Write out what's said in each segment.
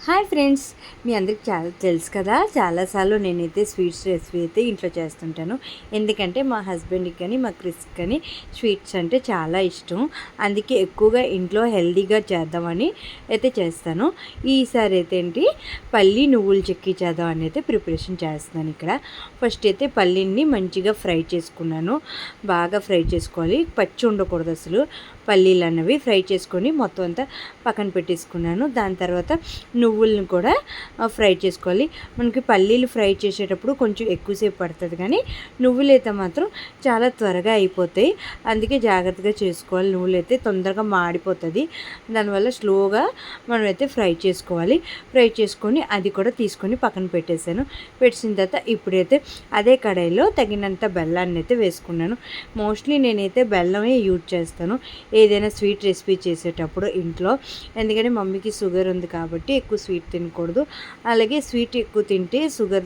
Hi friends, మీ అందరికి చాలా తెలుసు కదా, చాలాసార్లు నేనైతే స్వీట్స్ రెసిపీ అయితే ఇంట్లో చేస్తుంటాను. ఎందుకంటే మా హస్బెండ్కి కానీ మా క్రిస్కి కానీ స్వీట్స్ అంటే చాలా ఇష్టం. అందుకే ఎక్కువగా ఇంట్లో హెల్తీగా చేద్దామని అయితే చేస్తాను. ఈసారి అయితే ఏంటి పల్లి నువ్వుల చెక్కి చేద్దామని అయితే ప్రిపరేషన్ చేస్తున్నాను. ఇక్కడ ఫస్ట్ అయితే పల్లీని మంచిగా ఫ్రై చేసుకున్నాను. బాగా ఫ్రై చేసుకోవాలి, పచ్చి ఉండకూడదు అసలు. పల్లీలు అన్నవి ఫ్రై చేసుకొని మొత్తం అంతా పక్కన పెట్టేసుకున్నాను. దాని తర్వాత నువ్వులను కూడా ఫ్రై చేసుకోవాలి. మనకి పల్లీలు ఫ్రై చేసేటప్పుడు కొంచెం ఎక్కువసేపు పడుతుంది, కానీ నువ్వులు అయితే మాత్రం చాలా త్వరగా అయిపోతాయి. అందుకే జాగ్రత్తగా చేసుకోవాలి. నువ్వులు అయితే తొందరగా మాడిపోతుంది. దానివల్ల స్లోగా మనమైతే ఫ్రై చేసుకోవాలి. ఫ్రై చేసుకొని అది కూడా తీసుకొని పక్కన పెట్టేశాను. పెట్టిన తర్వాత ఇప్పుడైతే అదే కడాయిలో తగినంత బెల్లాన్ని అయితే వేసుకున్నాను. మోస్ట్లీ నేనైతే బెల్లమే యూజ్ చేస్తాను ఏదైనా స్వీట్ రెసిపీ చేసేటప్పుడు ఇంట్లో. ఎందుకంటే మమ్మీకి షుగర్ ఉంది కాబట్టి ఎక్కువ స్వీట్ తినకూడదు. అలాగే స్వీట్ ఎక్కువ తింటే షుగర్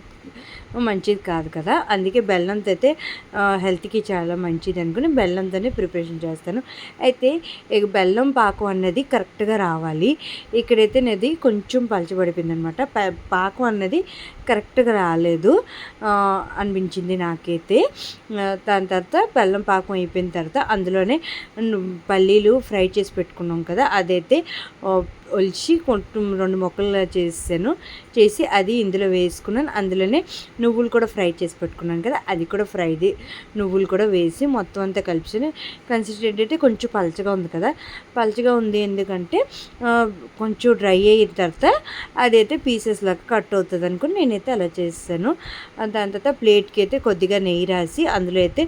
మంచిది కాదు కదా. అందుకే బెల్లంతో అయితే హెల్త్కి చాలా మంచిది అనుకుని బెల్లంతోనే ప్రిపరేషన్ చేస్తాను. అయితే బెల్లం పాకం అన్నది కరెక్ట్గా రావాలి. ఇక్కడైతే నాది కొంచెం పలచబడిపోయింది అనమాట. పాకం అన్నది కరెక్ట్గా రాలేదు అనిపించింది నాకైతే. దాని తర్వాత బెల్లం పాకం అయిపోయిన తర్వాత అందులోనే పల్లీలు ఫ్రై చేసి పెట్టుకున్నాం కదా, అదైతే ఒలిచి కొంచెం 2 ముక్కలు చేసి అది ఇందులో వేసుకున్నాను. అందులోనే నువ్వులు కూడా ఫ్రై చేసి పెట్టుకున్నాను కదా, అది కూడా నువ్వులు కూడా వేసి మొత్తం అంతా కలిపి కన్సిస్టెంట్ అయితే కొంచెం పలచగా ఉంది కదా. పలచగా ఉంది ఎందుకంటే కొంచెం డ్రై అయిన తర్వాత అదైతే పీసెస్ లాగా కట్ అవుతుంది అనుకుని నేనైతే అలా చేస్తాను. దాని తర్వాత ప్లేట్కి అయితే కొద్దిగా నెయ్యి రాసి అందులో అయితే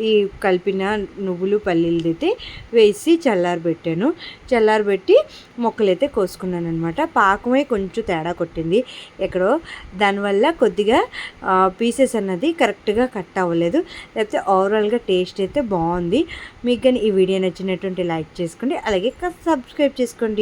ఈ కలిపిన నువ్వులు పల్లీలు అయితే వేసి చల్లారబెట్టి మొక్కలైతే కోసుకున్నాను అనమాట. పాకమే కొంచెం తేడా కొట్టింది ఎక్కడో, దానివల్ల కొద్దిగా పీసెస్ అన్నది కరెక్ట్గా కట్ అవ్వలేదు. లేకపోతే ఓవరాల్గా టేస్ట్ అయితే బాగుంది. మీకు కానీ ఈ వీడియో నచ్చినటువంటి లైక్ చేసుకోండి, అలాగే సబ్స్క్రైబ్ చేసుకోండి.